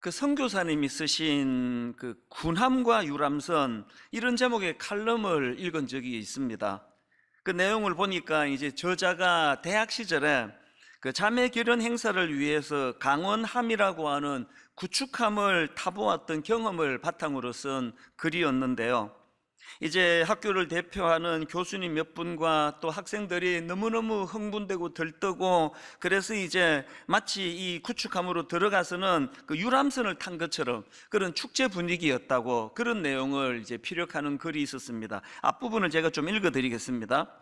그 선교사님이 쓰신 그 군함과 유람선 이런 제목의 칼럼을 읽은 적이 있습니다. 그 내용을 보니까 이제 저자가 대학 시절에 그 자매 결혼 행사를 위해서 강원함이라고 하는 구축함을 타보았던 경험을 바탕으로 쓴 글이었는데요. 이제 학교를 대표하는 교수님 몇 분과 또 학생들이 너무너무 흥분되고 들뜨고, 그래서 이제 마치 이 구축함으로 들어가서는 그 유람선을 탄 것처럼 그런 축제 분위기였다고, 그런 내용을 이제 피력하는 글이 있었습니다. 앞부분을 제가 좀 읽어드리겠습니다.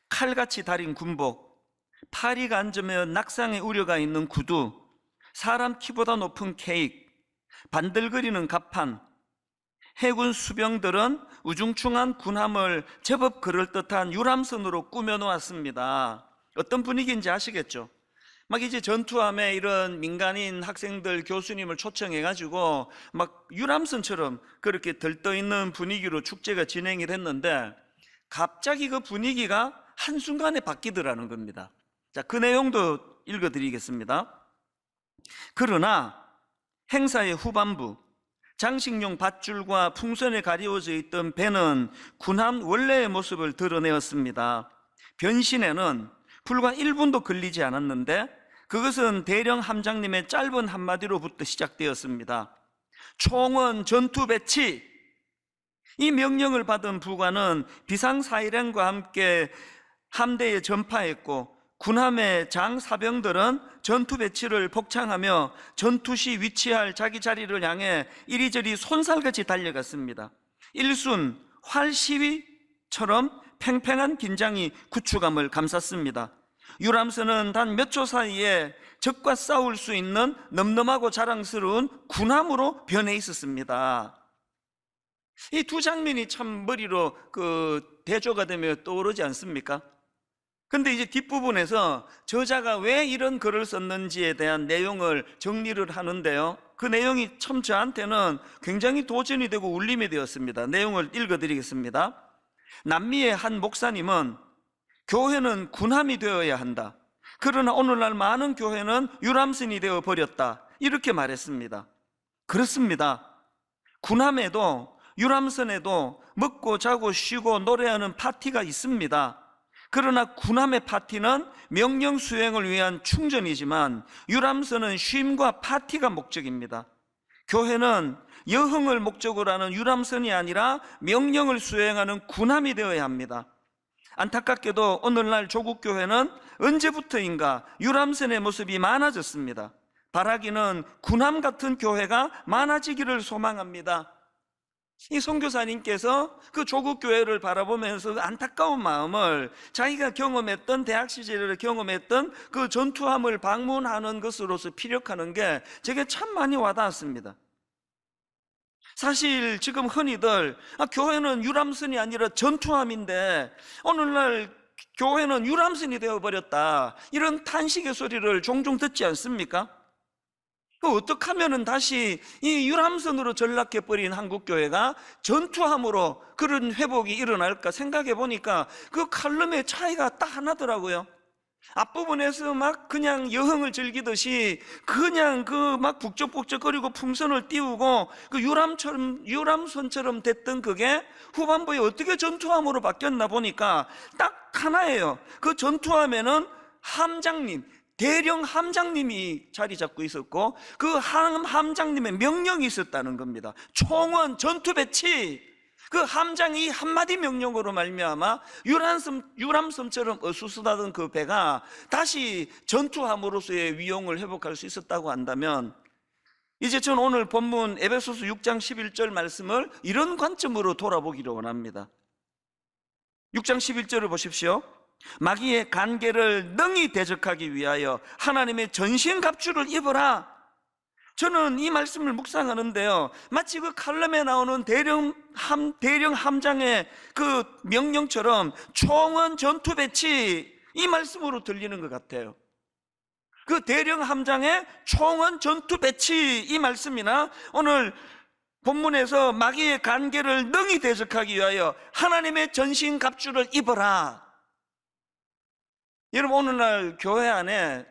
칼같이 달인 군복, 파리가 앉으면 낙상의 우려가 있는 구두, 사람 키보다 높은 케이크, 반들거리는 갑판, 해군 수병들은 우중충한 군함을 제법 그럴듯한 유람선으로 꾸며놓았습니다. 어떤 분위기인지 아시겠죠? 막 이제 전투함에 이런 민간인 학생들, 교수님을 초청해가지고 막 유람선처럼 그렇게 들떠있는 분위기로 축제가 진행이 됐는데, 갑자기 그 분위기가 한순간에 바뀌더라는 겁니다. 자, 그 내용도 읽어드리겠습니다. 그러나 행사의 후반부, 장식용 밧줄과 풍선에 가리워져 있던 배는 군함 원래의 모습을 드러내었습니다. 변신에는 불과 1분도 걸리지 않았는데 그것은 대령 함장님의 짧은 한마디로부터 시작되었습니다. 총원 전투 배치! 이 명령을 받은 부관은 비상사일행과 함께 함대에 전파했고, 군함의 장사병들은 전투 배치를 복창하며 전투 시 위치할 자기 자리를 향해 이리저리 손살같이 달려갔습니다. 일순 활시위처럼 팽팽한 긴장이 구축함을 감쌌습니다. 유람선은 단 몇 초 사이에 적과 싸울 수 있는 넘넘하고 자랑스러운 군함으로 변해 있었습니다. 이 두 장면이 참 머리로 대조가 되며 떠오르지 않습니까? 근데 이제 뒷부분에서 저자가 왜 이런 글을 썼는지에 대한 내용을 정리를 하는데요, 그 내용이 참 저한테는 굉장히 도전이 되고 울림이 되었습니다. 내용을 읽어드리겠습니다. 남미의 한 목사님은 교회는 군함이 되어야 한다, 그러나 오늘날 많은 교회는 유람선이 되어 버렸다, 이렇게 말했습니다. 그렇습니다. 군함에도 유람선에도 먹고 자고 쉬고 노래하는 파티가 있습니다. 그러나 군함의 파티는 명령 수행을 위한 충전이지만 유람선은 쉼과 파티가 목적입니다. 교회는 여흥을 목적으로 하는 유람선이 아니라 명령을 수행하는 군함이 되어야 합니다. 안타깝게도 오늘날 조국 교회는 언제부터인가 유람선의 모습이 많아졌습니다. 바라기는 군함 같은 교회가 많아지기를 소망합니다. 이 선교사님께서 그 조국 교회를 바라보면서 안타까운 마음을 자기가 경험했던, 대학 시절에 경험했던 그 전투함을 방문하는 것으로서 피력하는 게 제게 참 많이 와닿았습니다. 사실 지금 흔히들 교회는 유람선이 아니라 전투함인데 오늘날 교회는 유람선이 되어버렸다, 이런 탄식의 소리를 종종 듣지 않습니까? 어떻게 하면 다시 이 유람선으로 전락해버린 한국교회가 전투함으로 그런 회복이 일어날까 생각해 보니까 그 칼럼의 차이가 딱 하나더라고요. 앞부분에서 막 그냥 여흥을 즐기듯이 그냥 막 북적북적거리고 풍선을 띄우고 그 유람선처럼 됐던 그게 후반부에 어떻게 전투함으로 바뀌었나 보니까 딱 하나예요. 그 전투함에는 함장님, 대령 함장님이 자리 잡고 있었고 그 함장님의 명령이 있었다는 겁니다. 총원 전투 배치! 그 함장이 한마디 명령으로 말미암아 유람선처럼 어수선하던 그 배가 다시 전투함으로서의 위용을 회복할 수 있었다고 한다면, 이제 저는 오늘 본문 에베소서 6장 11절 말씀을 이런 관점으로 돌아보기를 원합니다. 6장 11절을 보십시오. 마귀의 간계를 능히 대적하기 위하여 하나님의 전신갑주를 입어라. 저는 이 말씀을 묵상하는데요, 마치 그 칼럼에 나오는 대령 함장의 그 명령처럼 총원 전투 배치, 이 말씀으로 들리는 것 같아요. 그 대령 함장의 총원 전투 배치, 이 말씀이나 오늘 본문에서 마귀의 간계를 능히 대적하기 위하여 하나님의 전신갑주를 입어라. 여러분, 오늘날 교회 안에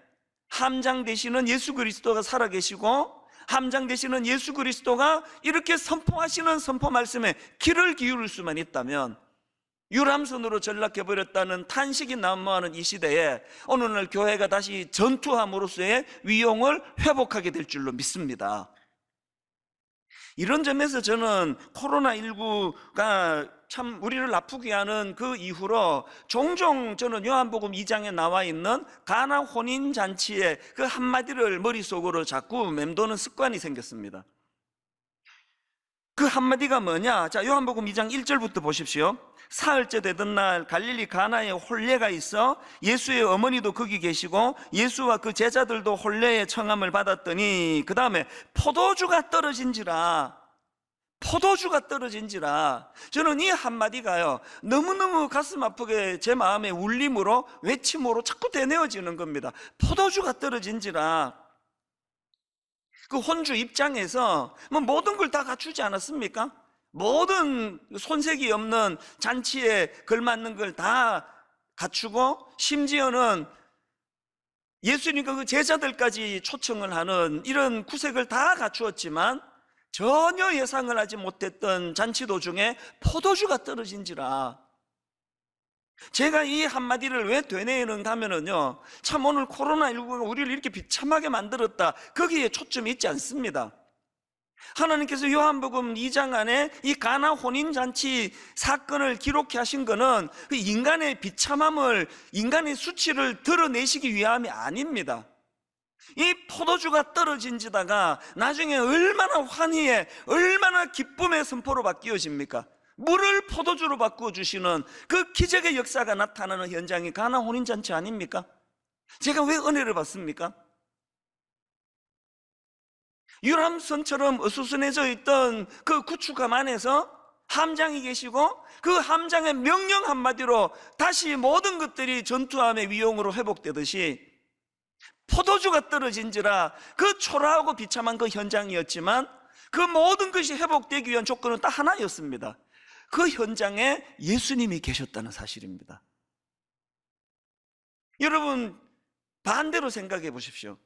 함장 되시는 예수 그리스도가 살아계시고 함장 되시는 예수 그리스도가 이렇게 선포하시는 선포 말씀에 귀를 기울일 수만 있다면 유람선으로 전락해버렸다는 탄식이 난무하는 이 시대에 어느 날 교회가 다시 전투함으로써의 위용을 회복하게 될 줄로 믿습니다. 이런 점에서 저는 코로나19가 참 우리를 아프게 하는 그 이후로 종종 저는 요한복음 2장에 나와 있는 가나 혼인잔치의 그 한마디를 머릿속으로 자꾸 맴도는 습관이 생겼습니다. 그 한마디가 뭐냐? 자, 요한복음 2장 1절부터 보십시오. 사흘째 되던 날 갈릴리 가나에 혼례가 있어 예수의 어머니도 거기 계시고 예수와 그 제자들도 혼례의 청함을 받았더니 그 다음에 포도주가 떨어진지라. 저는 이 한마디가요 너무너무 가슴 아프게 제 마음의 울림으로 외침으로 자꾸 되뇌어지는 겁니다. 포도주가 떨어진지라. 그 혼주 입장에서 뭐 모든 걸 다 갖추지 않았습니까? 모든 손색이 없는 잔치에 걸맞는 걸 다 갖추고 심지어는 예수님과 그 제자들까지 초청을 하는 이런 구색을 다 갖추었지만 전혀 예상을 하지 못했던 잔치 도중에 포도주가 떨어진지라. 제가 이 한마디를 왜 되뇌는가 하면은요, 참 오늘 코로나19가 우리를 이렇게 비참하게 만들었다, 거기에 초점이 있지 않습니다. 하나님께서 요한복음 2장 안에 이 가나 혼인잔치 사건을 기록해 하신 것은 그 인간의 비참함을, 인간의 수치를 드러내시기 위함이 아닙니다. 이 포도주가 떨어진지다가 나중에 얼마나 환희에, 얼마나 기쁨의 선포로 바뀌어집니까? 물을 포도주로 바꾸어주시는 그 기적의 역사가 나타나는 현장이 가나 혼인잔치 아닙니까? 제가 왜 은혜를 받습니까? 유람선처럼 어수선해져 있던 그 구축함 안에서 함장이 계시고 그 함장의 명령 한마디로 다시 모든 것들이 전투함의 위용으로 회복되듯이 포도주가 떨어진지라 그 초라하고 비참한 그 현장이었지만 그 모든 것이 회복되기 위한 조건은 딱 하나였습니다. 그 현장에 예수님이 계셨다는 사실입니다. 여러분, 반대로 생각해 보십시오.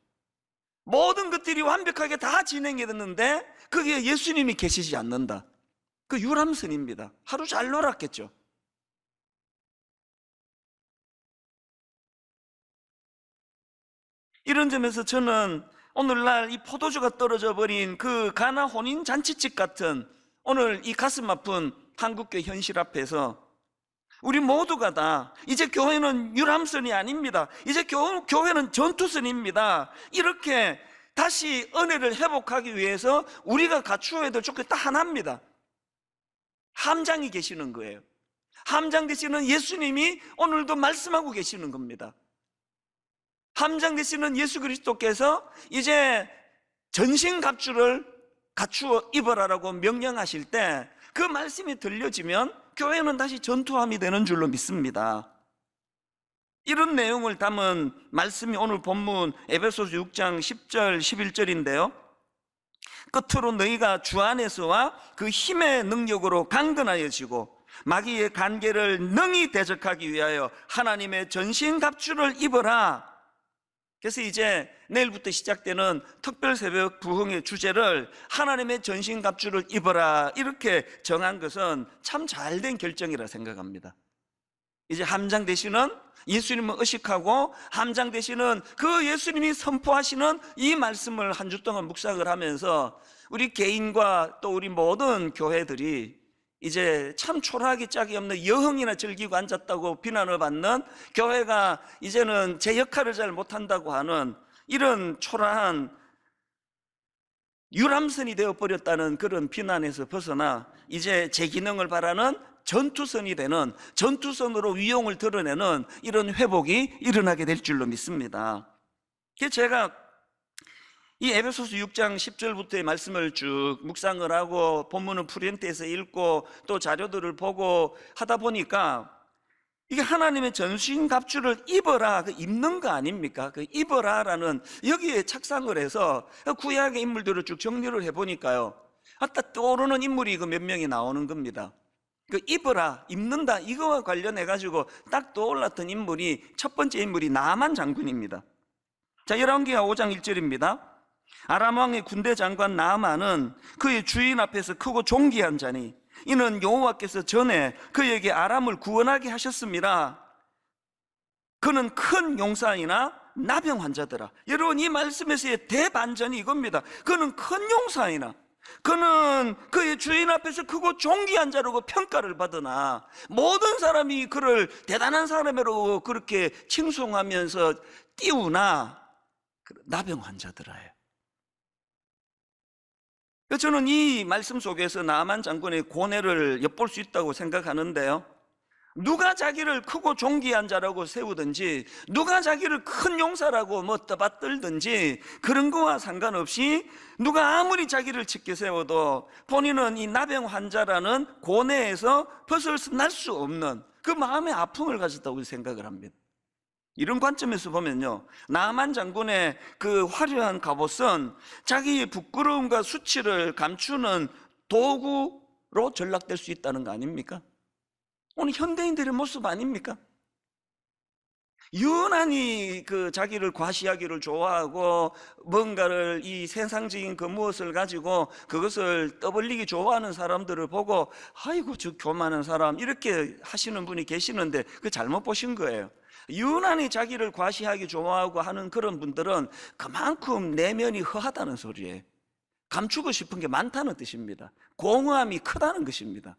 모든 것들이 완벽하게 다 진행이 됐는데 거기에 예수님이 계시지 않는다. 그 유람선입니다. 하루 잘 놀았겠죠. 이런 점에서 저는 오늘날 이 포도주가 떨어져 버린 그 가나 혼인 잔치집 같은 오늘 이 가슴 아픈 한국교회 현실 앞에서 우리 모두가 다 이제 교회는 유람선이 아닙니다. 이제 교회는 전투선입니다. 이렇게 다시 은혜를 회복하기 위해서 우리가 갖추어야 될 조건이 딱 하나입니다. 함장이 계시는 거예요. 함장 되시는 예수님이 오늘도 말씀하고 계시는 겁니다. 함장 되시는 예수 그리스도께서 이제 전신갑주를 갖추어 입어라라고 명령하실 때 그 말씀이 들려지면 교회는 다시 전투함이 되는 줄로 믿습니다. 이런 내용을 담은 말씀이 오늘 본문 에베소서 6장 10절 11절인데요 끝으로 너희가 주 안에서와 그 힘의 능력으로 강건하여지고 마귀의 간계를 능히 대적하기 위하여 하나님의 전신갑주를 입어라. 그래서 이제 내일부터 시작되는 특별 새벽 부흥의 주제를 하나님의 전신갑주를 입어라 이렇게 정한 것은 참 잘된 결정이라 생각합니다. 이제 함장 되시는 예수님을 의식하고 함장 되시는 그 예수님이 선포하시는 이 말씀을 한 주 동안 묵상을 하면서 우리 개인과 또 우리 모든 교회들이 이제 참 초라하기 짝이 없는 여흥이나 즐기고 앉았다고 비난을 받는 교회가 이제는 제 역할을 잘 못한다고 하는 이런 초라한 유람선이 되어버렸다는 그런 비난에서 벗어나 이제 제 기능을 바라는 전투선이 되는, 전투선으로 위용을 드러내는 이런 회복이 일어나게 될 줄로 믿습니다. 그래서 제가 이 에베소서 6장 10절부터의 말씀을 쭉 묵상을 하고 본문은 프린트에서 읽고 또 자료들을 보고 하다 보니까 이게 하나님의 전신갑주를 입어라, 그 입는 거 아닙니까? 그 입어라라는 여기에 착상을 해서 구약의 인물들을 쭉 정리를 해보니까요 딱 떠오르는 인물이 그 몇 명이 나오는 겁니다. 그 입어라, 입는다 이거와 관련해가지고 딱 떠올랐던 인물이 첫 번째 인물이 나만 장군입니다. 자, 열왕기하 5장 1절입니다. 아람 왕의 군대 장관 나아만은 그의 주인 앞에서 크고 존귀한 자니 이는 여호와께서 전에 그에게 아람을 구원하게 하셨습니다. 그는 큰 용사이나 나병 환자더라. 여러분, 이 말씀에서의 대반전이 이겁니다. 그는 큰 용사이나, 그는 그의 주인 앞에서 크고 존귀한 자라고 평가를 받으나 모든 사람이 그를 대단한 사람으로 그렇게 칭송하면서 띄우나 나병 환자더라예요. 저는 이 말씀 속에서 나아만 장군의 고뇌를 엿볼 수 있다고 생각하는데요, 누가 자기를 크고 존귀한 자라고 세우든지, 누가 자기를 큰 용사라고 떠받들든지 그런 거와 상관없이 누가 아무리 자기를 짙게 세워도 본인은 이 나병 환자라는 고뇌에서 벗어날 수 없는 그 마음의 아픔을 가졌다고 생각을 합니다. 이런 관점에서 보면요, 나아만 장군의 그 화려한 갑옷은 자기의 부끄러움과 수치를 감추는 도구로 전락될 수 있다는 거 아닙니까? 오늘 현대인들의 모습 아닙니까? 유난히 그 자기를 과시하기를 좋아하고 뭔가를 이 세상적인 그 무엇을 가지고 그것을 떠벌리기 좋아하는 사람들을 보고 아이고 저 교만한 사람 이렇게 하시는 분이 계시는데 그 잘못 보신 거예요. 유난히 자기를 과시하기 좋아하고 하는 그런 분들은 그만큼 내면이 허하다는 소리예요. 감추고 싶은 게 많다는 뜻입니다. 공허함이 크다는 것입니다.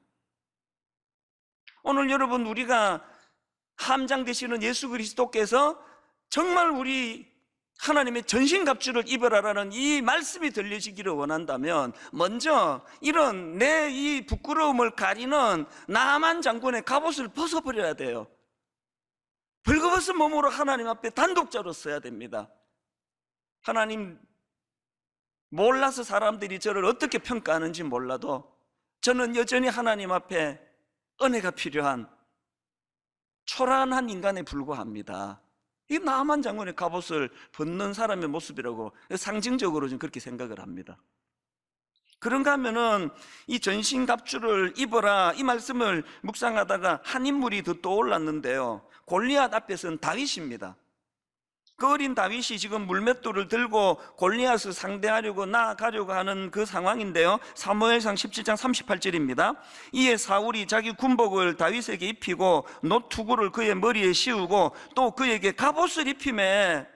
오늘 여러분, 우리가 함장되시는 예수 그리스도께서 정말 우리 하나님의 전신갑주를 입으라라는 이 말씀이 들려지기를 원한다면 먼저 이런 내 이 부끄러움을 가리는 나아만 장군의 갑옷을 벗어버려야 돼요. 벌거벗은 몸으로 하나님 앞에 단독자로 서야 됩니다. 하나님, 몰라서 사람들이 저를 어떻게 평가하는지 몰라도 저는 여전히 하나님 앞에 은혜가 필요한 초라한 인간에 불과합니다. 이 나아만 장군의 갑옷을 벗는 사람의 모습이라고 상징적으로 좀 그렇게 생각을 합니다. 그런가 하면은 이 전신갑주를 입어라 이 말씀을 묵상하다가 한 인물이 더 떠올랐는데요, 골리앗 앞에서는 다윗입니다. 그 어린 다윗이 지금 물맷돌을 들고 골리앗을 상대하려고 나아가려고 하는 그 상황인데요, 사무엘상 17장 38절입니다. 이에 사울이 자기 군복을 다윗에게 입히고 놋투구를 그의 머리에 씌우고 또 그에게 갑옷을 입히매.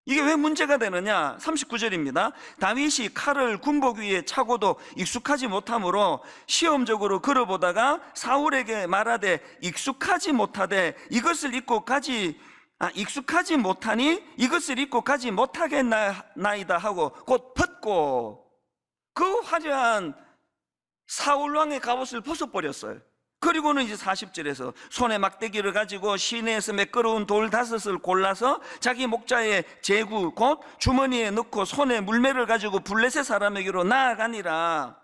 이게 왜 문제가 되느냐? 39절입니다. 다윗이 칼을 군복 위에 차고도 익숙하지 못하므로 시험적으로 걸어보다가 사울에게 말하되 익숙하지 못하니 이것을 입고 가지 못하겠나이다 하고 곧 벗고 그 화려한 사울왕의 갑옷을 벗어버렸어요. 그리고는 이제 40절에서 손에 막대기를 가지고 시내에서 매끄러운 돌 5을 골라서 자기 목자의 제구 곧 주머니에 넣고 손에 물매를 가지고 블레셋 사람에게로 나아가니라.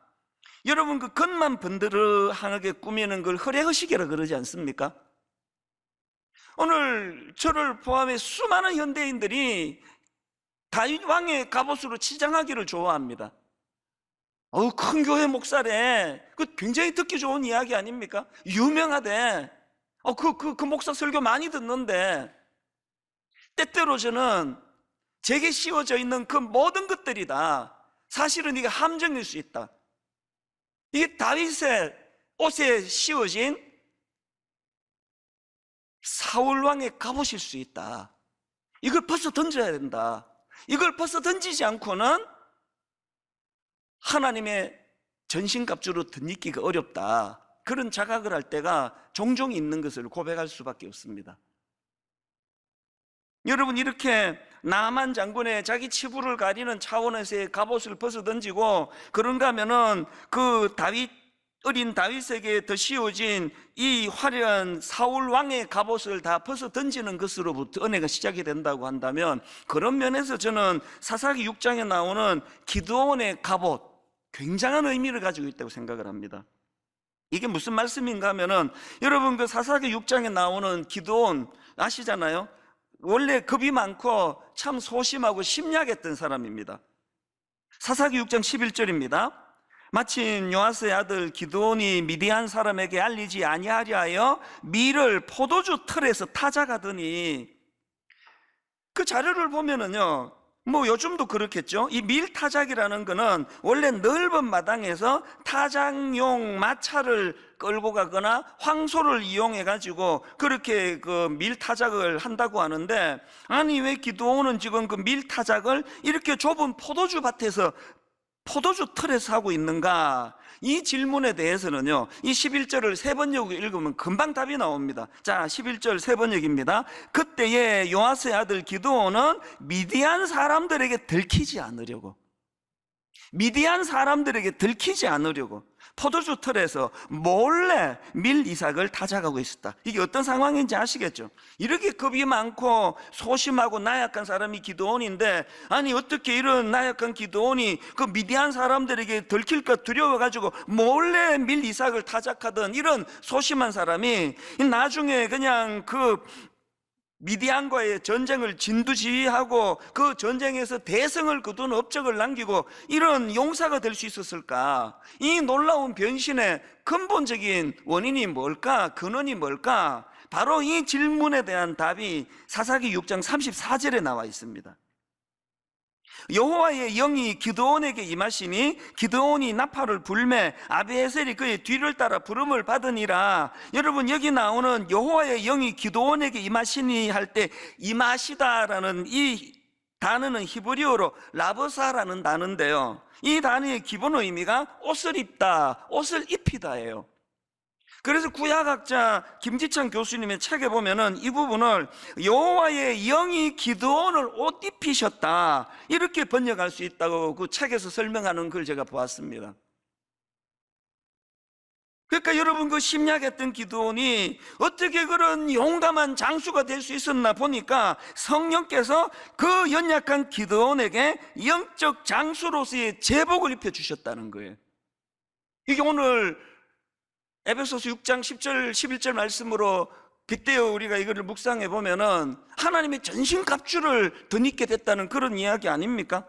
여러분, 그 겉만 번드르하게 꾸미는 걸 허례허식이라 그러지 않습니까? 오늘 저를 포함해 수많은 현대인들이 다윗 왕의 갑옷으로 치장하기를 좋아합니다. 큰 교회 목사래. 그 굉장히 듣기 좋은 이야기 아닙니까? 유명하대. 그 목사 설교 많이 듣는데, 때때로 저는 제게 씌워져 있는 그 모든 것들이 다 사실은 이게 함정일 수 있다. 이게 다윗의 옷에 씌워진 사울왕의 갑옷일 수 있다. 이걸 벗어 던져야 된다. 이걸 벗어 던지지 않고는 하나님의 전신갑주로 덧입기가 어렵다. 그런 자각을 할 때가 종종 있는 것을 고백할 수밖에 없습니다. 여러분, 이렇게 나아만 장군의 자기 치부를 가리는 차원에서의 갑옷을 벗어 던지고 그런가 하면은 그 어린 다윗에게 더 씌워진 이 화려한 사울 왕의 갑옷을 다 벗어 던지는 것으로부터 은혜가 시작이 된다고 한다면, 그런 면에서 저는 사사기 6장에 나오는 기드온의 갑옷, 굉장한 의미를 가지고 있다고 생각을 합니다. 이게 무슨 말씀인가 하면은, 여러분 그 사사기 6장에 나오는 기드온 아시잖아요? 원래 겁이 많고 참 소심하고 심약했던 사람입니다. 사사기 6장 11절입니다. 마침 요아스의 아들 기드온이 미디안 사람에게 알리지 아니하려 하여 밀을 포도주 틀에서 타작하더니, 그 자료를 보면은요, 뭐 요즘도 그렇겠죠. 이 밀타작이라는 거는 원래 넓은 마당에서 타작용 마차를 끌고 가거나 황소를 이용해 가지고 그렇게 그 밀타작을 한다고 하는데, 아니 왜 기드온은 지금 그 밀타작을 이렇게 좁은 포도주 밭에서 포도주 틀에서 하고 있는가? 이 질문에 대해서는요, 이 11절을 세 번역 읽으면 금방 답이 나옵니다. 자, 11절 세 번역입니다. 그때에 요아스의 아들 기드온은 미디안 사람들에게 들키지 않으려고, 미디안 사람들에게 들키지 않으려고 포도주 틀에서 몰래 밀 이삭을 타작하고 있었다. 이게 어떤 상황인지 아시겠죠? 이렇게 겁이 많고 소심하고 나약한 사람이 기드온인데, 아니 어떻게 이런 나약한 기드온이 그 미디안 사람들에게 들킬까 두려워가지고 몰래 밀 이삭을 타작하던 이런 소심한 사람이 나중에 그냥 그 미디안과의 전쟁을 진두지휘하고 그 전쟁에서 대성을 거둔 업적을 남기고 이런 용사가 될 수 있었을까? 이 놀라운 변신의 근본적인 원인이 뭘까? 근원이 뭘까? 바로 이 질문에 대한 답이 사사기 6장 34절에 나와 있습니다. 여호와의 영이 기드온에게 임하시니 기드온이 나팔을 불매 아비에셀이 그의 뒤를 따라 부름을 받으니라. 여러분, 여기 나오는 여호와의 영이 기드온에게 임하시니 할 때 임하시다라는 이 단어는 히브리어로 라브사라는 단어인데요, 이 단어의 기본 의미가 옷을 입다, 옷을 입히다예요. 그래서 구약학자 김지창 교수님의 책에 보면은 이 부분을 여호와의 영이 기드온을 옷 입히셨다, 이렇게 번역할 수 있다고 그 책에서 설명하는 걸 제가 보았습니다. 그러니까 여러분, 그 심약했던 기드온이 어떻게 그런 용감한 장수가 될 수 있었나 보니까 성령께서 그 연약한 기드온에게 영적 장수로서의 제복을 입혀주셨다는 거예요. 이게 오늘 에베소서 6장 10절 11절 말씀으로 빗대어 우리가 이거를 묵상해 보면은 하나님의 전신갑주를 덧입게 됐다는 그런 이야기 아닙니까?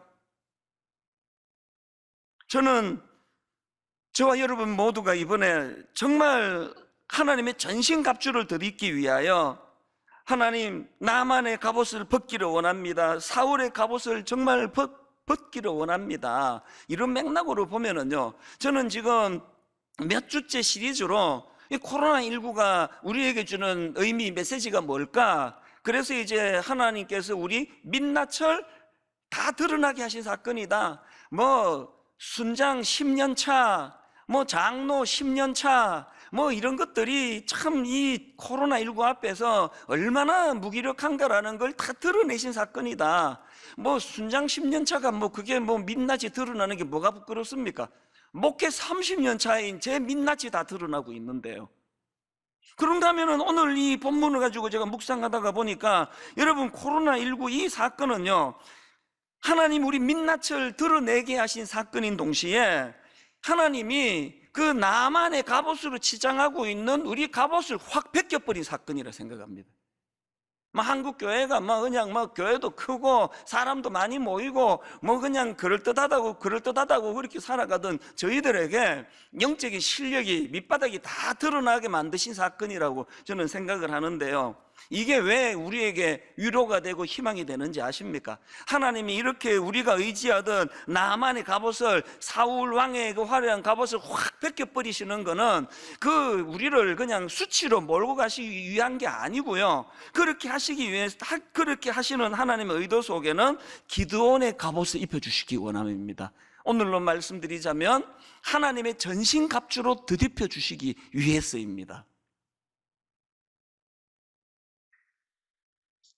저는 저와 여러분 모두가 이번에 정말 하나님의 전신갑주를 덧입기 위하여 하나님, 나만의 갑옷을 벗기를 원합니다, 사울의 갑옷을 정말 벗기를 원합니다, 이런 맥락으로 보면은요, 저는 지금 몇 주째 시리즈로 이 코로나19가 우리에게 주는 의미, 메시지가 뭘까? 그래서 이제 하나님께서 우리 민낯을 다 드러나게 하신 사건이다. 뭐 순장 10년 차, 뭐 장로 10년 차, 뭐 이런 것들이 참 이 코로나19 앞에서 얼마나 무기력한가라는 걸 다 드러내신 사건이다. 뭐 순장 10년 차가 뭐 그게 뭐 민낯이 드러나는 게 뭐가 부끄럽습니까? 목회 30년 차인 제 민낯이 다 드러나고 있는데요. 그런가 하면은 오늘 이 본문을 가지고 제가 묵상하다가 보니까 여러분, 코로나19 이 사건은요, 하나님 우리 민낯을 드러내게 하신 사건인 동시에 하나님이 그 나만의 갑옷으로 치장하고 있는 우리 갑옷을 확 벗겨버린 사건이라 생각합니다. 한국 교회가 그냥 교회도 크고 사람도 많이 모이고 그냥 그럴듯하다고 그렇게 살아가던 저희들에게 영적인 실력이 밑바닥이 다 드러나게 만드신 사건이라고 저는 생각을 하는데요, 이게 왜 우리에게 위로가 되고 희망이 되는지 아십니까? 하나님이 이렇게 우리가 의지하던 나만의 갑옷을, 사울 왕의 그 화려한 갑옷을 확 벗겨버리시는 거는 그 우리를 그냥 수치로 몰고 가시기 위한 게 아니고요, 그렇게 하시기 위해서 그렇게 하시는 하나님의 의도 속에는 기드온의 갑옷을 입혀주시기 원함입니다. 오늘로 말씀드리자면 하나님의 전신갑주로 덧입혀 주시기 위해서입니다.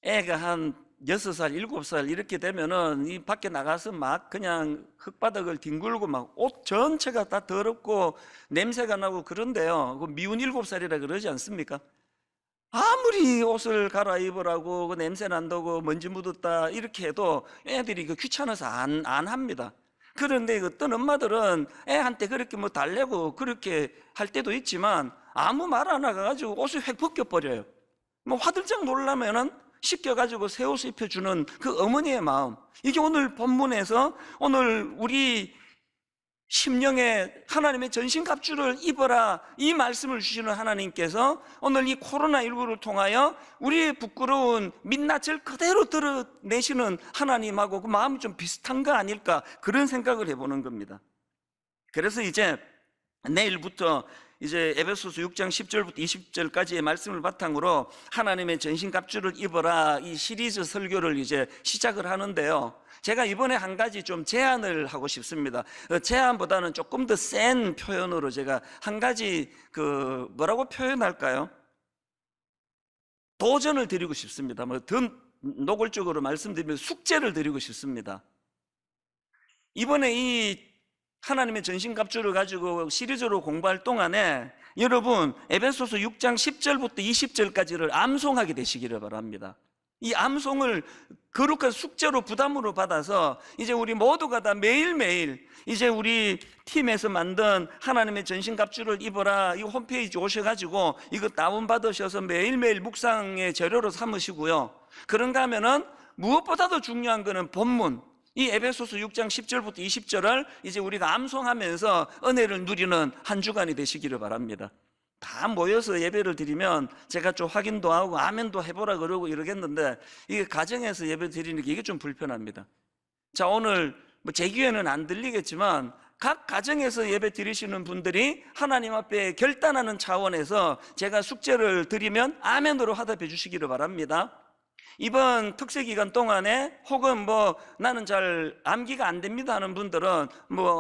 애가 한 6살, 7살 이렇게 되면은 이 밖에 나가서 막 그냥 흙바닥을 뒹굴고 막 옷 전체가 다 더럽고 냄새가 나고 그런데요, 그 미운 7살이라 그러지 않습니까? 아무리 옷을 갈아입으라고 그 냄새 난다고 먼지 묻었다 이렇게 해도 애들이 그 귀찮아서 안 합니다. 그런데 어떤 엄마들은 애한테 그렇게 달래고 그렇게 할 때도 있지만 아무 말 안 해가지고 옷을 획 벗겨버려요. 화들짝 놀라면은 씻겨가지고 새 옷을 입혀주는 그 어머니의 마음, 이게 오늘 본문에서 오늘 우리 심령에 하나님의 전신갑주를 입어라, 이 말씀을 주시는 하나님께서 오늘 이 코로나19를 통하여 우리의 부끄러운 민낯을 그대로 드러내시는 하나님하고 그 마음이 좀 비슷한 거 아닐까, 그런 생각을 해보는 겁니다. 그래서 이제 내일부터 이제 에베소서 6장 10절부터 20절까지의 말씀을 바탕으로 하나님의 전신갑주를 입어라, 이 시리즈 설교를 이제 시작을 하는데요, 제가 이번에 한 가지 좀 제안을 하고 싶습니다. 제안보다는 조금 더 센 표현으로 제가 한 가지 뭐라고 표현할까요? 도전을 드리고 싶습니다. 더 노골적으로 말씀드리면 숙제를 드리고 싶습니다. 이번에 이 하나님의 전신갑주를 가지고 시리즈로 공부할 동안에 여러분 에베소서 6장 10절부터 20절까지를 암송하게 되시기를 바랍니다. 이 암송을 거룩한 숙제로 부담으로 받아서 이제 우리 모두가 다 매일매일 이제 우리 팀에서 만든 하나님의 전신갑주를 입어라, 이 홈페이지 오셔가지고 이거 다운받으셔서 매일매일 묵상의 재료로 삼으시고요. 그런가 하면은 무엇보다도 중요한 거는 본문, 이 에베소서 6장 10절부터 20절을 이제 우리가 암송하면서 은혜를 누리는 한 주간이 되시기를 바랍니다. 다 모여서 예배를 드리면 제가 좀 확인도 하고 아멘도 해보라 그러고 이러겠는데, 이게 가정에서 예배 드리는 게 이게 좀 불편합니다. 자, 오늘 제 귀에는 안 들리겠지만 각 가정에서 예배 드리시는 분들이 하나님 앞에 결단하는 차원에서 제가 숙제를 드리면 아멘으로 화답해 주시기를 바랍니다. 이번 특세 기간 동안에 혹은 나는 잘 암기가 안 됩니다 하는 분들은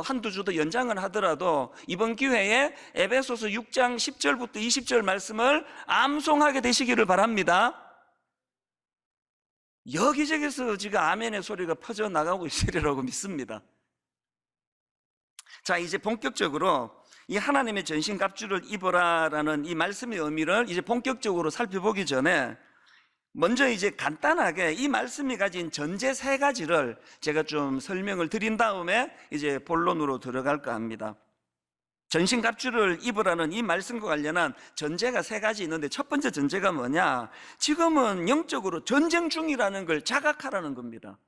한두 주 더 연장을 하더라도 이번 기회에 에베소서 6장 10절부터 20절 말씀을 암송하게 되시기를 바랍니다. 여기저기서 지금 아멘의 소리가 퍼져나가고 있으리라고 믿습니다. 자, 이제 본격적으로 이 하나님의 전신갑주를 입어라라는 이 말씀의 의미를 이제 본격적으로 살펴보기 전에 먼저 이제 간단하게 이 말씀이 가진 전제 세 가지를 제가 좀 설명을 드린 다음에 이제 본론으로 들어갈까 합니다. 전신갑주를 입으라는 이 말씀과 관련한 전제가 세 가지 있는데, 첫 번째 전제가 뭐냐? 지금은 영적으로 전쟁 중이라는 걸 자각하라는 겁니다.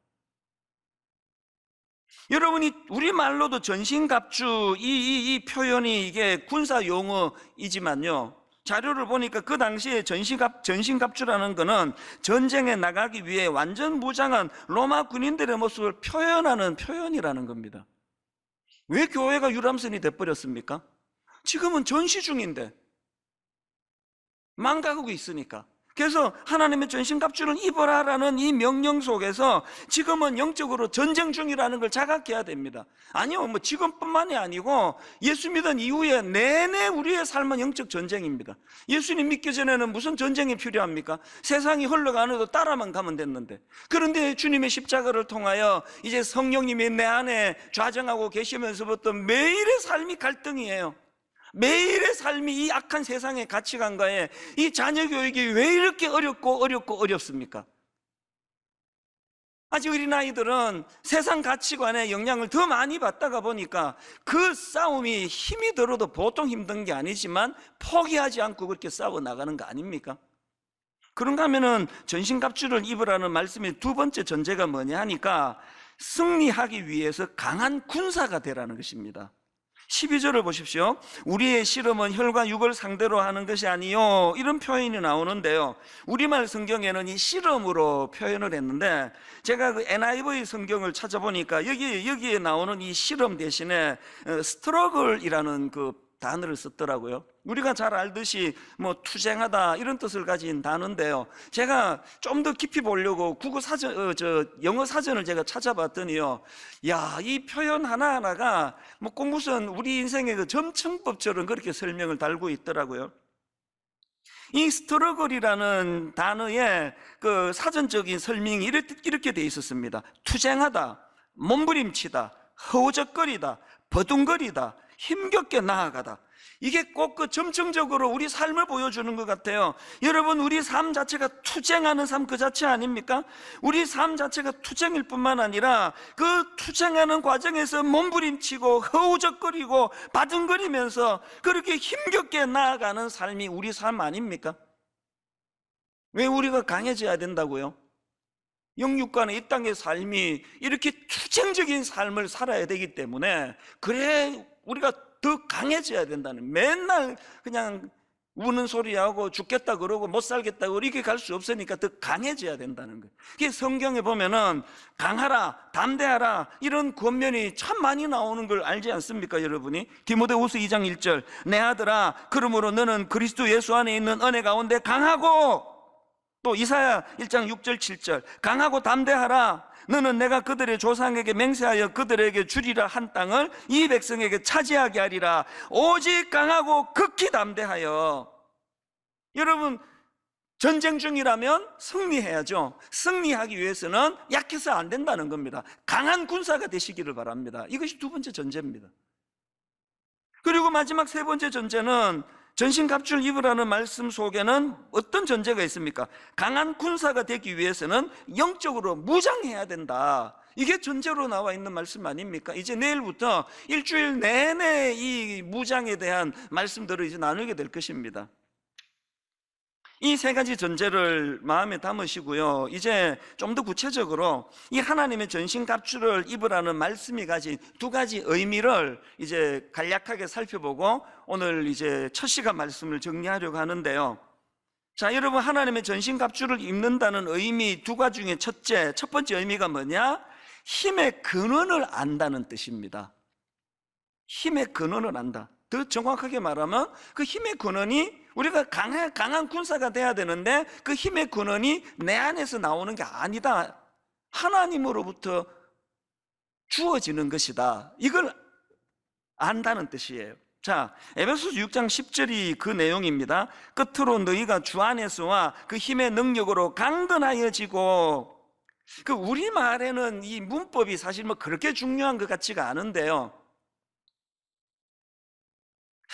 여러분이 우리말로도 전신갑주 이 표현이 이게 군사 용어이지만요, 자료를 보니까 그 당시에 전신갑주라는 거는 전쟁에 나가기 위해 완전 무장한 로마 군인들의 모습을 표현하는 표현이라는 겁니다. 왜 교회가 유람선이 돼버렸습니까? 지금은 전시 중인데, 망가고 있으니까. 그래서 하나님의 전신갑주를 입어라라는 이 명령 속에서 지금은 영적으로 전쟁 중이라는 걸 자각해야 됩니다. 아니요, 지금뿐만이 아니고 예수 믿은 이후에 내내 우리의 삶은 영적 전쟁입니다. 예수님 믿기 전에는 무슨 전쟁이 필요합니까? 세상이 흘러가는데도 따라만 가면 됐는데, 그런데 주님의 십자가를 통하여 이제 성령님이 내 안에 좌정하고 계시면서부터 매일의 삶이 갈등이에요. 매일의 삶이 이 악한 세상의 가치관과의 이 자녀 교육이 왜 이렇게 어렵습니까? 아직 어린아이들은 세상 가치관의 영향을 더 많이 받다가 보니까 그 싸움이 힘이 들어도 보통 힘든 게 아니지만 포기하지 않고 그렇게 싸워 나가는 거 아닙니까? 그런가 하면은 전신갑주를 입으라는 말씀의 두 번째 전제가 뭐냐 하니까 승리하기 위해서 강한 군사가 되라는 것입니다. 12절을 보십시오. 우리의 실험은 혈과 육을 상대로 하는 것이 아니요, 이런 표현이 나오는데요, 우리말 성경에는 이 실험으로 표현을 했는데, 제가 그 NIV 성경을 찾아보니까 여기에 나오는 이 실험 대신에 스트러글이라는 그 단어를 썼더라고요. 우리가 잘 알듯이 투쟁하다 이런 뜻을 가진 단어인데요, 제가 좀 더 깊이 보려고 국어 사전, 영어 사전을 제가 찾아봤더니요, 이 표현 하나하나가 꼭 무슨 우리 인생의 그 점층법처럼 그렇게 설명을 달고 있더라고요. 이 스트러글이라는 단어의 그 사전적인 설명이 이렇게 돼 있었습니다. 투쟁하다, 몸부림치다, 허우적거리다, 버둥거리다, 힘겹게 나아가다. 이게 꼭 그 점층적으로 우리 삶을 보여주는 것 같아요. 여러분, 우리 삶 자체가 투쟁하는 삶 그 자체 아닙니까? 우리 삶 자체가 투쟁일 뿐만 아니라 그 투쟁하는 과정에서 몸부림치고 허우적거리고 바둥거리면서 그렇게 힘겹게 나아가는 삶이 우리 삶 아닙니까? 왜 우리가 강해져야 된다고요? 영육간의 이 땅의 삶이 이렇게 투쟁적인 삶을 살아야 되기 때문에, 그래 우리가 더 강해져야 된다는, 맨날 그냥 우는 소리하고 죽겠다 그러고 못 살겠다 그러고 이렇게 갈 수 없으니까 더 강해져야 된다는 거예요. 그게 성경에 보면은 강하라, 담대하라 이런 권면이 참 많이 나오는 걸 알지 않습니까, 여러분이? 디모데후서 2장 1절, 내 아들아, 그러므로 너는 그리스도 예수 안에 있는 은혜 가운데 강하고, 또 이사야 1장 6절 7절, 강하고 담대하라. 너는 내가 그들의 조상에게 맹세하여 그들에게 주리라 한 땅을 이 백성에게 차지하게 하리라. 오직 강하고 극히 담대하여. 여러분, 전쟁 중이라면 승리해야죠. 승리하기 위해서는 약해서 안 된다는 겁니다. 강한 군사가 되시기를 바랍니다. 이것이 두 번째 전제입니다. 그리고 마지막 세 번째 전제는, 전신갑주를 입으라는 말씀 속에는 어떤 전제가 있습니까? 강한 군사가 되기 위해서는 영적으로 무장해야 된다. 이게 전제로 나와 있는 말씀 아닙니까? 이제 내일부터 일주일 내내 이 무장에 대한 말씀들을 이제 나누게 될 것입니다. 이 세 가지 전제를 마음에 담으시고요, 이제 좀 더 구체적으로 이 하나님의 전신갑주를 입으라는 말씀이 가진 두 가지 의미를 이제 간략하게 살펴보고 오늘 이제 첫 시간 말씀을 정리하려고 하는데요. 자, 여러분, 하나님의 전신갑주를 입는다는 의미 두 가지 중에 첫 번째 의미가 뭐냐? 힘의 근원을 안다는 뜻입니다. 힘의 근원을 안다. 더 정확하게 말하면 그 힘의 근원이, 우리가 강한 군사가 돼야 되는데 그 힘의 근원이 내 안에서 나오는 게 아니다, 하나님으로부터 주어지는 것이다. 이걸 안다는 뜻이에요. 자, 에베소서 6장 10절이 그 내용입니다. 끝으로 너희가 주 안에서와 그 힘의 능력으로 강건하여지고. 그 우리말에는 이 문법이 사실 뭐 그렇게 중요한 것 같지가 않은데요,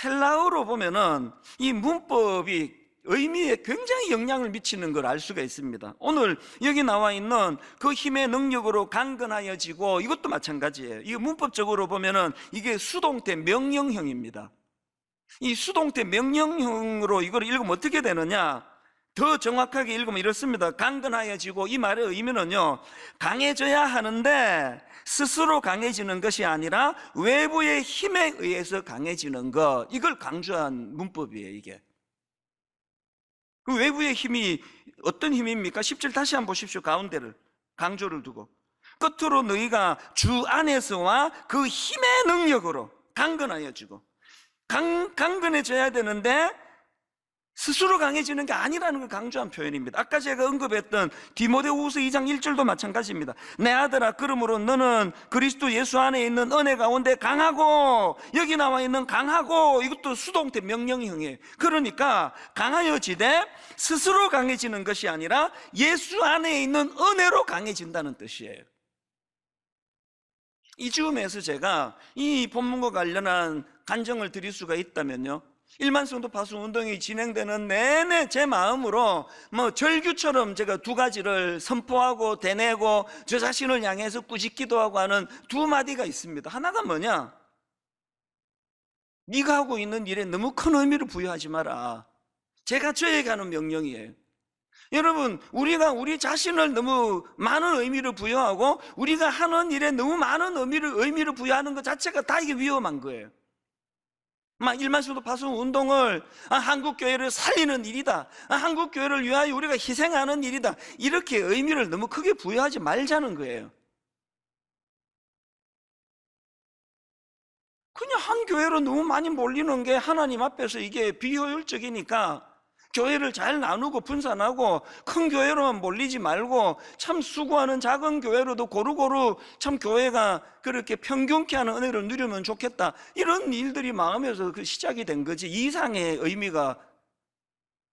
헬라어로 보면은 이 문법이 의미에 굉장히 영향을 미치는 걸 알 수가 있습니다. 오늘 여기 나와 있는 그 힘의 능력으로 강건하여지고, 이것도 마찬가지예요. 이게 문법적으로 보면은 이게 수동태 명령형입니다. 이 수동태 명령형으로 이걸 읽으면 어떻게 되느냐? 더 정확하게 읽으면 이렇습니다. 강건하여지고, 이 말의 의미는요, 강해져야 하는데 스스로 강해지는 것이 아니라 외부의 힘에 의해서 강해지는 것, 이걸 강조한 문법이에요. 이게 그 외부의 힘이 어떤 힘입니까? 10절 다시 한번 보십시오. 가운데를 강조를 두고, 끝으로 너희가 주 안에서와 그 힘의 능력으로 강건하여지고. 강건해져야 되는데 스스로 강해지는 게 아니라는 걸 강조한 표현입니다. 아까 제가 언급했던 디모데후서 2장 1절도 마찬가지입니다. 내 아들아, 그러므로 너는 그리스도 예수 안에 있는 은혜 가운데 강하고. 여기 나와 있는 강하고, 이것도 수동태 명령형이에요. 그러니까 강하여지되 스스로 강해지는 것이 아니라 예수 안에 있는 은혜로 강해진다는 뜻이에요. 이 즈음에서 제가 이 본문과 관련한 간증을 드릴 수가 있다면요, 일만 성도 파송 운동이 진행되는 내내 제 마음으로 뭐 절규처럼 제가 두 가지를 선포하고 대내고 저 자신을 향해서 꾸짖기도 하고 하는 두 마디가 있습니다. 하나가 뭐냐? 네가 하고 있는 일에 너무 큰 의미를 부여하지 마라. 제가 저에게 하는 명령이에요. 여러분, 우리가 우리 자신을 너무 많은 의미를 부여하고 우리가 하는 일에 너무 많은 의미를 부여하는 것 자체가 다 이게 위험한 거예요. 막 일만수도 파송 운동을 한국교회를 살리는 일이다, 한국교회를 위하여 우리가 희생하는 일이다, 이렇게 의미를 너무 크게 부여하지 말자는 거예요. 그냥 한 교회로 너무 많이 몰리는 게 하나님 앞에서 이게 비효율적이니까 교회를 잘 나누고 분산하고 큰 교회로만 몰리지 말고 참 수고하는 작은 교회로도 고루고루 참 교회가 그렇게 평균케 하는 은혜를 누리면 좋겠다, 이런 일들이 마음에서 그 시작이 된 거지 이상의 의미가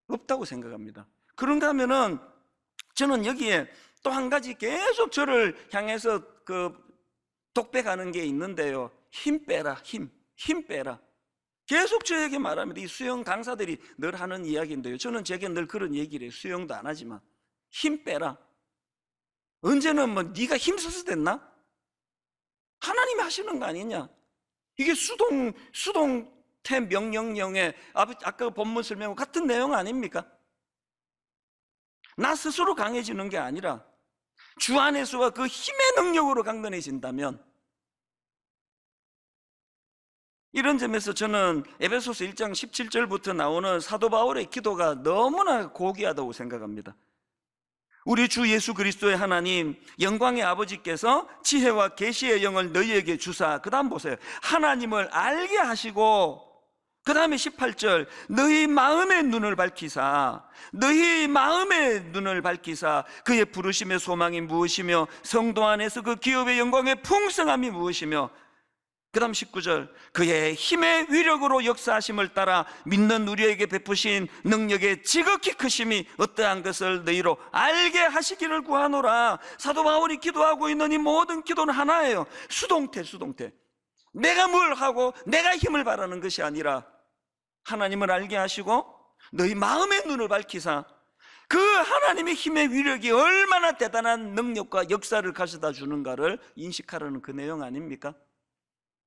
없다고 생각합니다. 그런가 하면은 저는 여기에 또 한 가지 계속 저를 향해서 그 독백하는 게 있는데요, 힘 빼라, 힘 빼라. 계속 저에게 말합니다. 이 수영 강사들이 늘 하는 이야기인데요, 저는 제게 늘 그런 얘기를 해요. 수영도 안 하지만 힘 빼라. 언제는 뭐 네가 힘써서 됐나? 하나님이 하시는 거 아니냐? 이게 수동태 명령형의 아까 본문 설명과 같은 내용 아닙니까? 나 스스로 강해지는 게 아니라 주 안에서와 그 힘의 능력으로 강건해진다면, 이런 점에서 저는 에베소서 1장 17절부터 나오는 사도 바울의 기도가 너무나 고귀하다고 생각합니다. 우리 주 예수 그리스도의 하나님 영광의 아버지께서 지혜와 계시의 영을 너희에게 주사, 그 다음 보세요, 하나님을 알게 하시고, 그 다음에 18절, 너희 마음의 눈을 밝히사, 너희 마음의 눈을 밝히사 그의 부르심의 소망이 무엇이며 성도 안에서 그 기업의 영광의 풍성함이 무엇이며, 그 다음 19절, 그의 힘의 위력으로 역사하심을 따라 믿는 우리에게 베푸신 능력의 지극히 크심이 어떠한 것을 너희로 알게 하시기를 구하노라. 사도 바울이 기도하고 있는 이 모든 기도는 하나예요. 수동태. 내가 뭘 하고 내가 힘을 바라는 것이 아니라 하나님을 알게 하시고 너희 마음의 눈을 밝히사 그 하나님의 힘의 위력이 얼마나 대단한 능력과 역사를 가져다 주는가를 인식하라는 그 내용 아닙니까?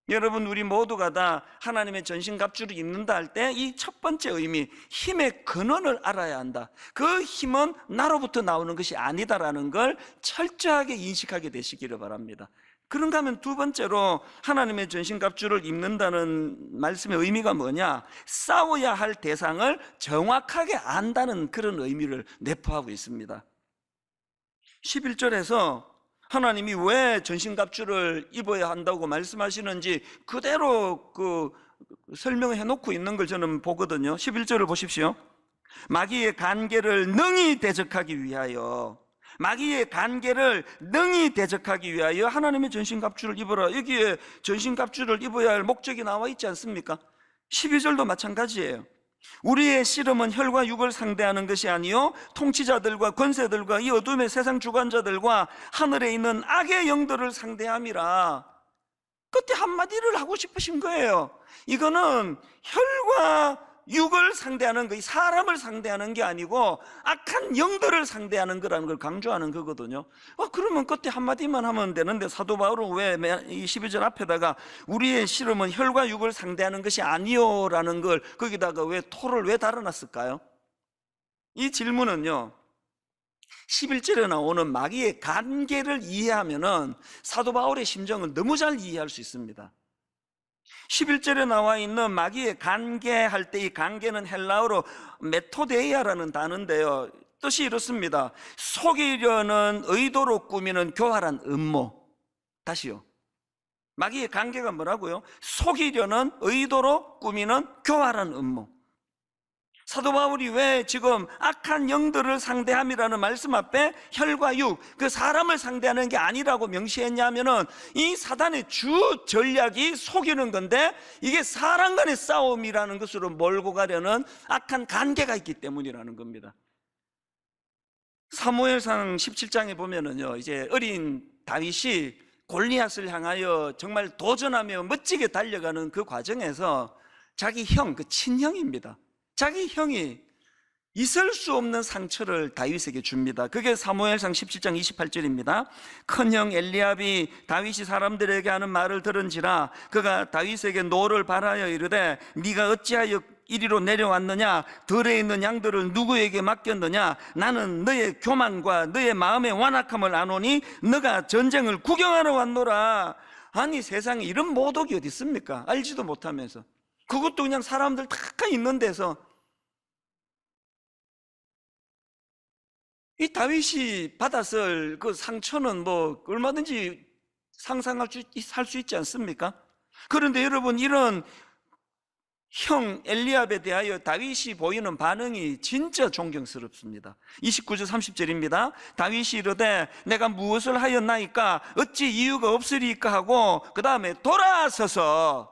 여러분, 우리 모두가 다 하나님의 전신갑주를 입는다 할 때 이 첫 번째 의미, 힘의 근원을 알아야 한다. 그 힘은 나로부터 나오는 것이 아니다라는 걸 철저하게 인식하게 되시기를 바랍니다. 그런가 하면 두 번째로 하나님의 전신갑주를 입는다는 말씀의 의미가 뭐냐? 싸워야 할 대상을 정확하게 안다는 그런 의미를 내포하고 있습니다. 11절에서 하나님이 왜 전신갑주를 입어야 한다고 말씀하시는지 그대로 설명해 놓고 있는 걸 저는 보거든요. 11절을 보십시오. 마귀의 간계를 능히 대적하기 위하여, 마귀의 간계를 능히 대적하기 위하여 하나님의 전신갑주를 입어라. 여기에 전신갑주를 입어야 할 목적이 나와 있지 않습니까? 12절도 마찬가지예요. 우리의 씨름은 혈과 육을 상대하는 것이 아니요 통치자들과 권세들과 이 어둠의 세상 주관자들과 하늘에 있는 악의 영들을 상대함이라. 그때 한마디를 하고 싶으신 거예요. 이거는 혈과 육을 상대하는 거, 사람을 상대하는 게 아니고 악한 영들을 상대하는 거라는 걸 강조하는 거거든요. 그러면 그때 한마디만 하면 되는데 사도 바울은 왜 이 12절 앞에다가 우리의 씨름은 혈과 육을 상대하는 것이 아니요라는 걸 거기다가 왜 토를 왜 달아놨을까요? 이 질문은요, 11절에 나오는 마귀의 간계를 이해하면은 사도 바울의 심정을 너무 잘 이해할 수 있습니다. 11절에 나와 있는 마귀의 간계할 때 이 간계는 헬라어로 메토데이아라는 단어인데요, 뜻이 이렇습니다. 속이려는 의도로 꾸미는 교활한 음모. 다시요, 마귀의 간계가 뭐라고요? 속이려는 의도로 꾸미는 교활한 음모. 사도 바울이 왜 지금 악한 영들을 상대함이라는 말씀 앞에 혈과 육, 그 사람을 상대하는 게 아니라고 명시했냐면은 이 사단의 주 전략이 속이는 건데 이게 사람 간의 싸움이라는 것으로 몰고 가려는 악한 관계가 있기 때문이라는 겁니다. 사무엘상 17장에 보면은요, 이제 어린 다윗이 골리앗을 향하여 정말 도전하며 멋지게 달려가는 그 과정에서 자기 형, 그 친형입니다, 자기 형이 있을 수 없는 상처를 다윗에게 줍니다. 그게 사무엘상 17장 28절입니다. 큰형 엘리압이 다윗이 사람들에게 하는 말을 들은지라 그가 다윗에게 노를 바라여 이르되 네가 어찌하여 이리로 내려왔느냐? 들에 있는 양들을 누구에게 맡겼느냐? 나는 너의 교만과 너의 마음의 완악함을 아노니 너가 전쟁을 구경하러 왔노라. 아니, 세상에 이런 모독이 어디 있습니까? 알지도 못하면서, 그것도 그냥 사람들 다 있는 데서. 이 다윗이 받았을 그 상처는 뭐 얼마든지 상상할 수 있지 않습니까? 그런데 여러분, 이런 형 엘리압에 대하여 다윗이 보이는 반응이 진짜 존경스럽습니다. 29절 30절입니다. 다윗이 이르되 내가 무엇을 하였나이까? 어찌 이유가 없으리까? 하고 그 다음에 돌아서서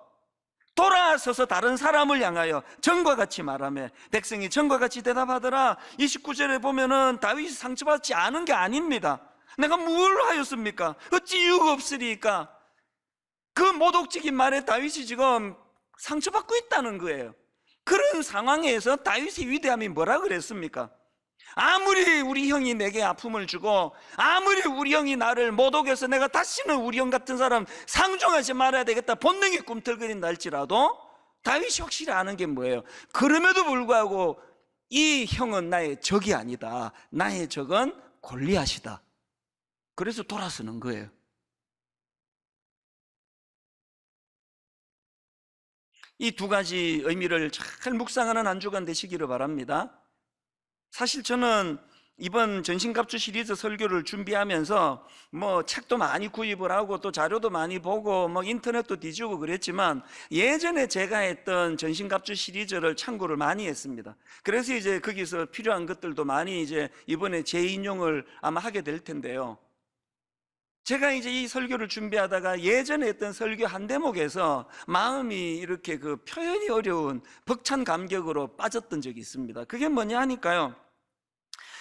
다른 사람을 향하여 전과 같이 말하며 백성이 전과 같이 대답하더라. 29절에 보면은 다윗이 상처받지 않은 게 아닙니다. 내가 뭘 하였습니까? 어찌 이유가 없으리까? 그 모독적인 말에 다윗이 지금 상처받고 있다는 거예요. 그런 상황에서 다윗의 위대함이 뭐라 그랬습니까? 아무리 우리 형이 내게 아픔을 주고 아무리 우리 형이 나를 모독해서 내가 다시는 우리 형 같은 사람 상종하지 말아야 되겠다 본능이 꿈틀거린다 할지라도 다윗이 확실히 아는 게 뭐예요? 그럼에도 불구하고 이 형은 나의 적이 아니다. 나의 적은 골리앗이다. 그래서 돌아서는 거예요. 이 두 가지 의미를 잘 묵상하는 한 주간 되시기를 바랍니다. 사실 저는 이번 전신갑주 시리즈 설교를 준비하면서 뭐 책도 많이 구입을 하고 또 자료도 많이 보고 뭐 인터넷도 뒤지고 그랬지만, 예전에 제가 했던 전신갑주 시리즈를 참고를 많이 했습니다. 그래서 이제 거기서 필요한 것들도 많이 이제 이번에 재인용을 아마 하게 될 텐데요. 제가 이제 이 설교를 준비하다가 예전에 했던 설교 한 대목에서 마음이 이렇게 그 표현이 어려운 벅찬 감격으로 빠졌던 적이 있습니다. 그게 뭐냐 하니까요,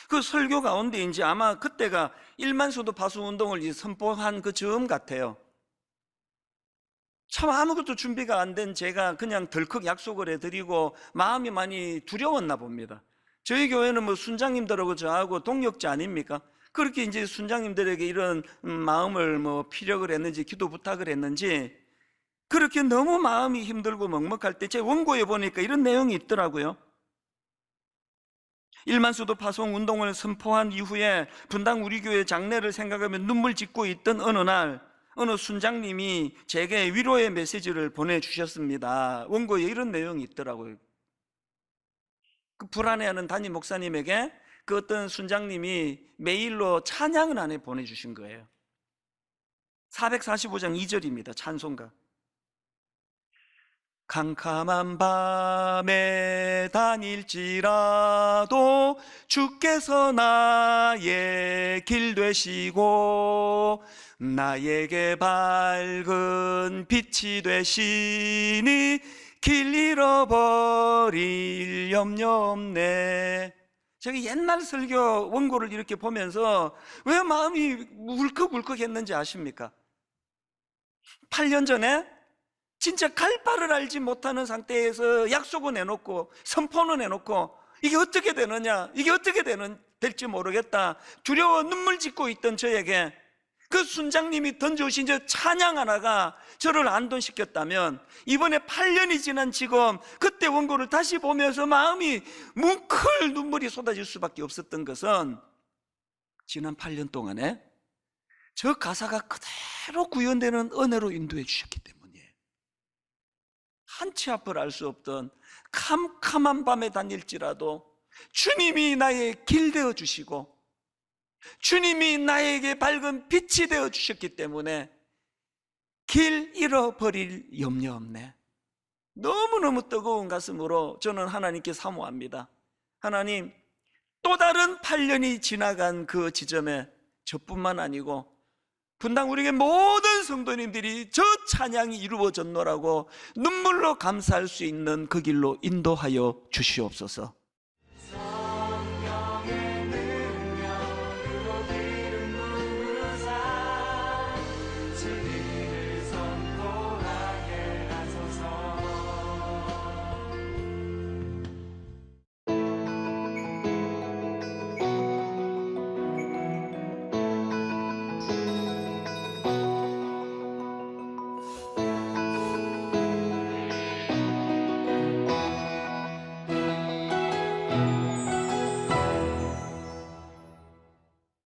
그 설교 가운데 이제 아마 그때가 1만 수도 파수 운동을 이제 선포한 그 즈음 같아요. 참 아무것도 준비가 안 된 제가 그냥 덜컥 약속을 해드리고 마음이 많이 두려웠나 봅니다. 저희 교회는 뭐 순장님들하고 저하고 동역자 아닙니까? 그렇게 이제 순장님들에게 이런 마음을 뭐 피력을 했는지 기도 부탁을 했는지, 그렇게 너무 마음이 힘들고 먹먹할 때 제 원고에 보니까 이런 내용이 있더라고요. 1만 수도 파송 운동을 선포한 이후에 분당 우리 교회 장례를 생각하며 눈물 짓고 있던 어느 날, 어느 순장님이 제게 위로의 메시지를 보내주셨습니다. 원고에 이런 내용이 있더라고요. 그 불안해하는 담임 목사님에게 그 어떤 순장님이 메일로 찬양을 안에 보내주신 거예요. 445장 2절입니다. 찬송가. 캄캄한 밤에 다닐지라도 주께서 나의 길 되시고 나에게 밝은 빛이 되시니 길 잃어버릴 염려 없네. 제가 옛날 설교 원고를 이렇게 보면서 왜 마음이 울컥울컥 했는지 아십니까? 8년 전에 진짜 갈 바를 알지 못하는 상태에서 약속은 해놓고 선포는 해놓고 이게 어떻게 되느냐, 이게 어떻게 될지 모르겠다 두려워 눈물 짓고 있던 저에게 그 순장님이 던져오신 저 찬양 하나가 저를 안도시켰다면, 이번에 8년이 지난 지금 그때 원고를 다시 보면서 마음이 뭉클 눈물이 쏟아질 수밖에 없었던 것은, 지난 8년 동안에 저 가사가 그대로 구현되는 은혜로 인도해 주셨기 때문이에요. 한치 앞을 알 수 없던 캄캄한 밤에 다닐지라도 주님이 나의 길 되어 주시고 주님이 나에게 밝은 빛이 되어 주셨기 때문에 길 잃어버릴 염려 없네. 너무너무 뜨거운 가슴으로 저는 하나님께 사모합니다. 하나님, 또 다른 8년이 지나간 그 지점에 저뿐만 아니고 분당 우리에게 모든 성도님들이 저 찬양이 이루어졌노라고 눈물로 감사할 수 있는 그 길로 인도하여 주시옵소서.